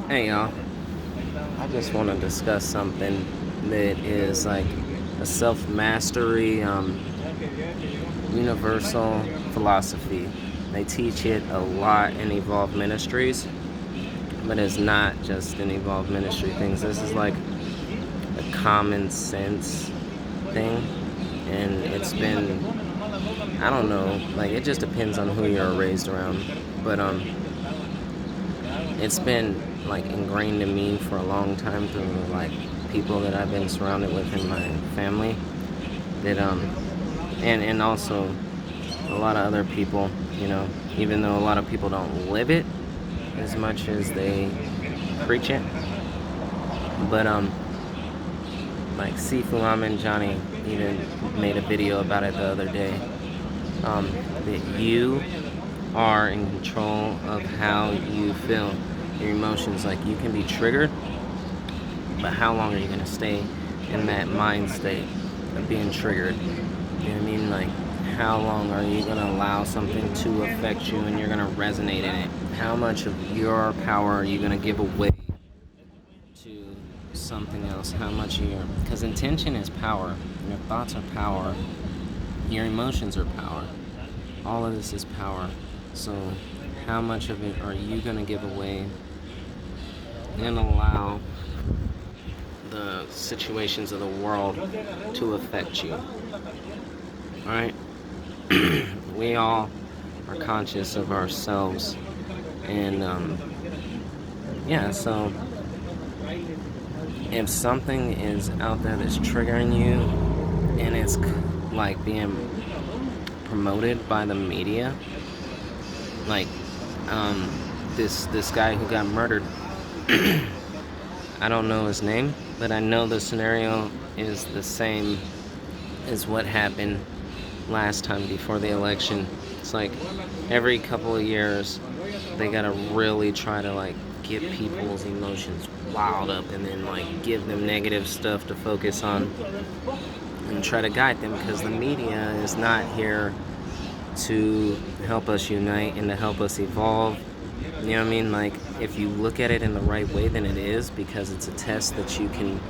Hey y'all, I just want to discuss something that is like a self-mastery, universal philosophy. They teach it a lot in Evolved Ministries, but it's not just in Evolved Ministry things. This is like a common sense thing, and it's been, I don't know, like it just depends on who you're raised around, but it's been like ingrained in me for a long time through like people that I've been surrounded with in my family that and also a lot of other people, even though a lot of people don't live it as much as they preach it. But like Sifu Amin Johnny even made a video about it the other day. That you are in control of how you feel, your emotions. Like you can be triggered, but how long are you gonna stay in that mind state of being triggered? You know what I mean? Like how long are you gonna allow something to affect you and you're gonna resonate in it? How much of your power are you gonna give away to something else? How much of your, because intention is power, your thoughts are power, your emotions are power. All of this is power. So how much of it are you going to give away and allow the situations of the world to affect you? All right? We all are conscious of ourselves. And yeah, so if something is out there that's triggering you and it's like being promoted by the media, like this guy who got murdered. I don't know his name, but I know the scenario is the same as what happened last time before the election. It's like every couple of years they gotta really try to like get people's emotions wild up and then like give them negative stuff to focus on and try to guide them, because the media is not here to help us unite and to help us evolve. You know what I mean? Like, if you look at it in the right way, then it is, because it's a test that you can,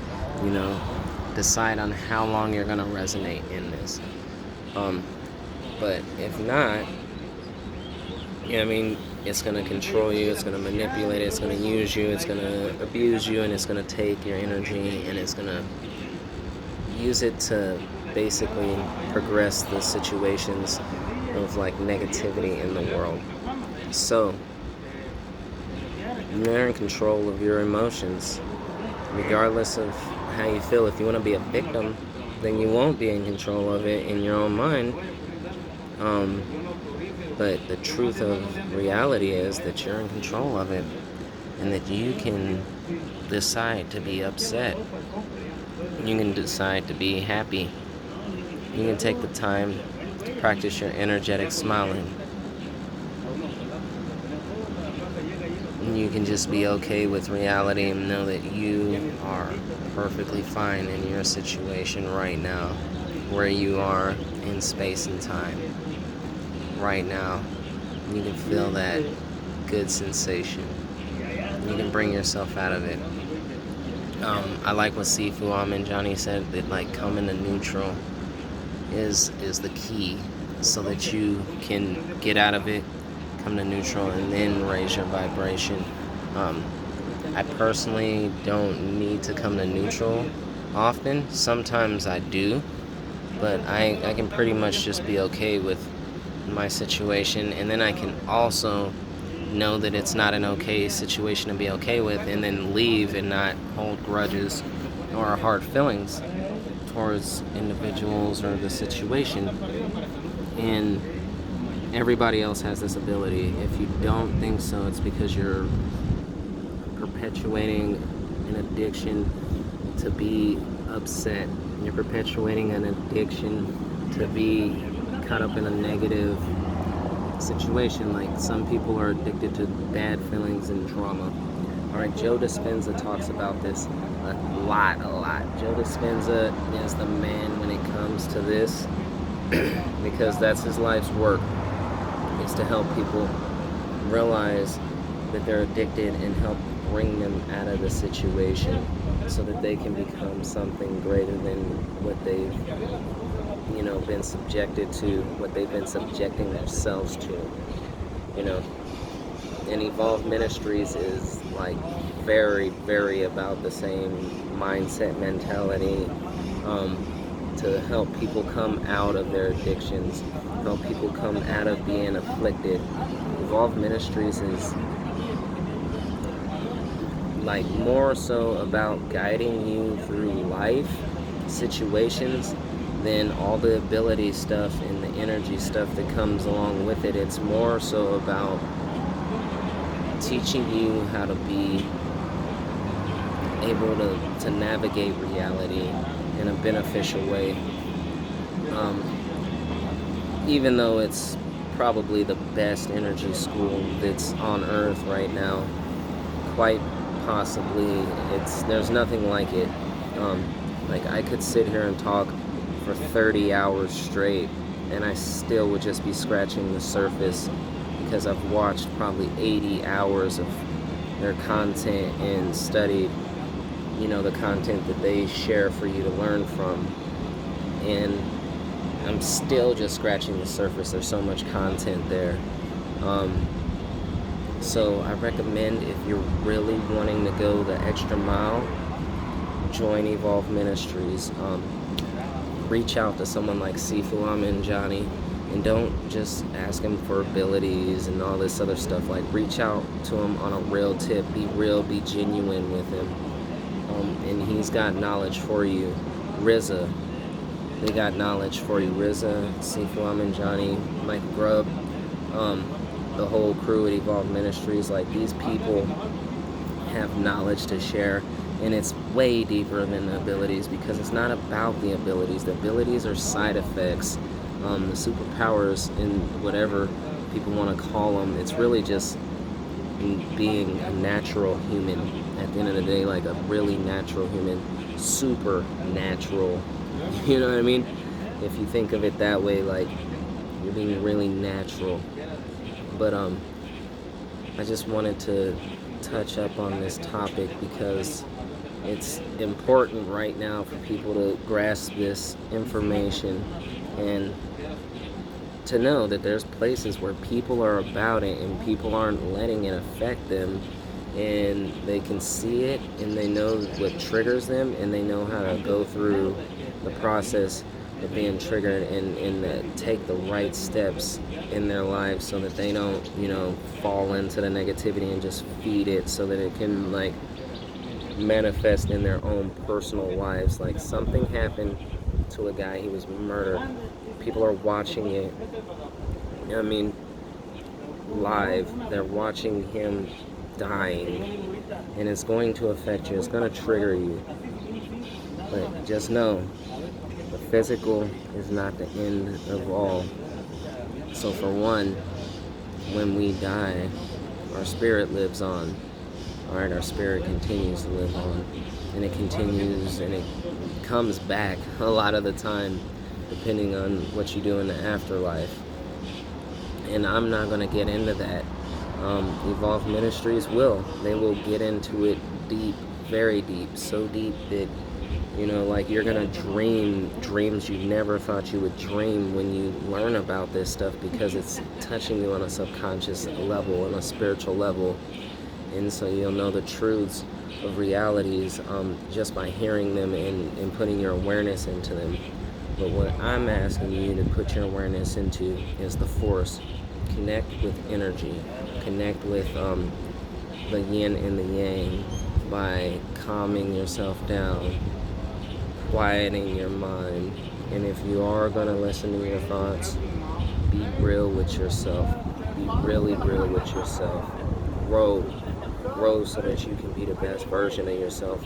decide on how long you're going to resonate in this. But if not, it's going to control you, it's going to manipulate it, it's going to use you, it's going to abuse you, and it's going to take your energy, and it's going to use it to basically progress the situations of like negativity in the world. So you're in control of your emotions, regardless of how you feel. If you want to be a victim, then you won't be in control of it in your own mind. But the truth of reality is that you're in control of it, and that you can decide to be upset. You can decide to be happy. You can take the time to practice your energetic smiling. And you can just be okay with reality and know that you are perfectly fine in your situation right now, where you are in space and time. Right now, you can feel that good sensation. You can bring yourself out of it. I like what Sifu Amin Johnny said, that like coming to neutral is the key, so that you can get out of it, come to neutral, and then raise your vibration. I personally don't need to come to neutral often. Sometimes I do, but I can pretty much just be okay with my situation, and then I can also know that it's not an okay situation to be okay with, and then leave and not hold grudges or hard feelings towards individuals or the situation. And everybody else has this ability. If you don't think so, it's because you're perpetuating an addiction to be upset. You're perpetuating an addiction to be caught up in a negative situation. Like some people are addicted to bad feelings and trauma. All right, Joe Dispenza talks about this a lot. Joe Dispenza is the man when it comes to this, because that's his life's work, is to help people realize that they're addicted and help bring them out of the situation so that they can become something greater than what they've, been subjected to, what they've been subjecting themselves to, you know. And Evolve Ministries is like very, very about the same mindset, mentality, to help people come out of their addictions, help people come out of being afflicted. Evolve Ministries is like more so about guiding you through life situations than all the ability stuff and the energy stuff that comes along with it. It's more so about teaching you how to be able to navigate reality in a beneficial way. Even though it's probably the best energy school that's on earth right now, quite possibly there's nothing like it. Like I could sit here and talk for 30 hours straight and I still would just be scratching the surface, because I've watched probably 80 hours of their content and studied, the content that they share for you to learn from. And I'm still just scratching the surface. There's so much content there. So I recommend, if you're really wanting to go the extra mile, join Evolve Ministries. Reach out to someone like Sifu Johnny, and don't just ask him for abilities and all this other stuff. Like, reach out to him on a real tip. Be real, be genuine with him. And he's got knowledge for you. RZA, they got knowledge for you. RZA, Sifu Johnny, Mike Grubb, the whole crew at Evolve Ministries. Like, these people have knowledge to share, and it's way deeper than the abilities, because it's not about the abilities. The abilities are side effects. The superpowers, and whatever people want to call them, it's really just being a natural human at the end of the day, like a really natural human, supernatural, you know what I mean? If you think of it that way, like you're being really natural. But I just wanted to touch up on this topic because it's important right now for people to grasp this information and to know that there's places where people are about it and people aren't letting it affect them, and they can see it and they know what triggers them, and they know how to go through the process of being triggered and take the right steps in their lives so that they don't, fall into the negativity and just feed it, so that it can like manifest in their own personal lives. Like, something happened to a guy, he was murdered. People are watching it, live. They're watching him dying, and it's going to affect you. It's going to trigger you. But just know, the physical is not the end of all. So for one, when we die, our spirit lives on. Alright, our spirit continues to live on, and it continues, and it comes back a lot of the time, depending on what you do in the afterlife. And I'm not going to get into that. Evolve Ministries they will get into it deep, very deep, so deep that, like, you're going to dream dreams you never thought you would dream when you learn about this stuff, because it's touching you on a subconscious level, on a spiritual level. And so you'll know the truths of realities just by hearing them and putting your awareness into them. But what I'm asking you to put your awareness into is the force. Connect with energy. Connect with the yin and the yang by calming yourself down, quieting your mind. And if you are going to listen to your thoughts, be real with yourself. Be really real with yourself. Grow so that you can be the best version of yourself.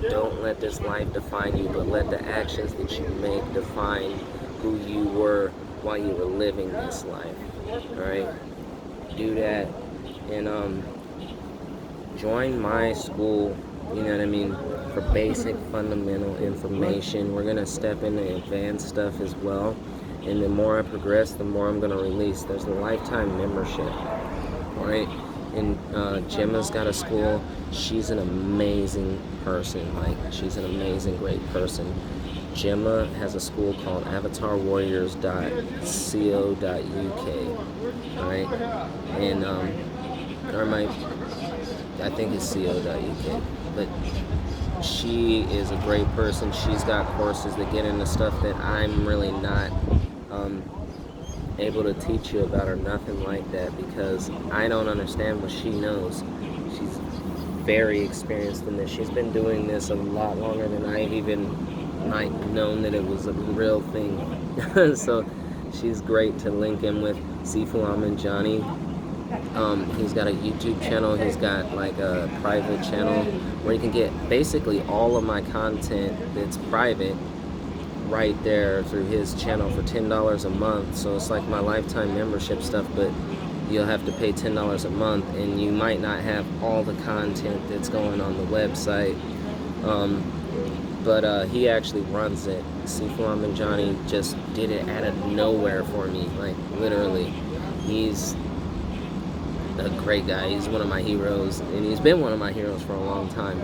Don't let this life define you, but let the actions that you make define who you were while you were living this life. Alright? Do that. And join my school, for basic fundamental information. We're going to step into advanced stuff as well. And the more I progress, the more I'm going to release. There's a lifetime membership. Alright? And Gemma's got a school. She's an amazing person. Like, she's an amazing, great person. Gemma has a school called avatarwarriors.co.uk, right? And or I think it's co.uk, but she is a great person. She's got courses that get into stuff that I'm really not able to teach you about or nothing like that, because I don't understand what she knows. She's very experienced in this. She's been doing this a lot longer than I've even known that it was a real thing. So she's great to link in with. Sifu Amanjani. He's got a YouTube channel. He's got like a private channel where you can get basically all of my content that's private right there through his channel for $10 a month. So it's like my lifetime membership stuff, but you'll have to pay $10 a month, and you might not have all the content that's going on the website. But he actually runs it. Sifu Amanjani just did it out of nowhere for me, like literally. He's a great guy. He's one of my heroes, and he's been one of my heroes for a long time.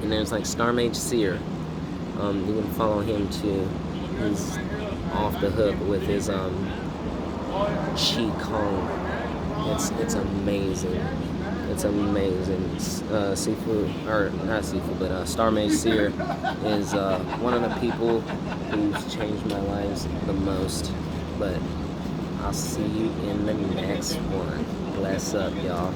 And there's like Starmage Seer. You can follow him too. He's off the hook with his Qi Kong. It's amazing. It's amazing. Sifu, or not Sifu, but Starmage Seer is one of the people who's changed my lives the most. But I'll see you in the next one. Bless up, y'all.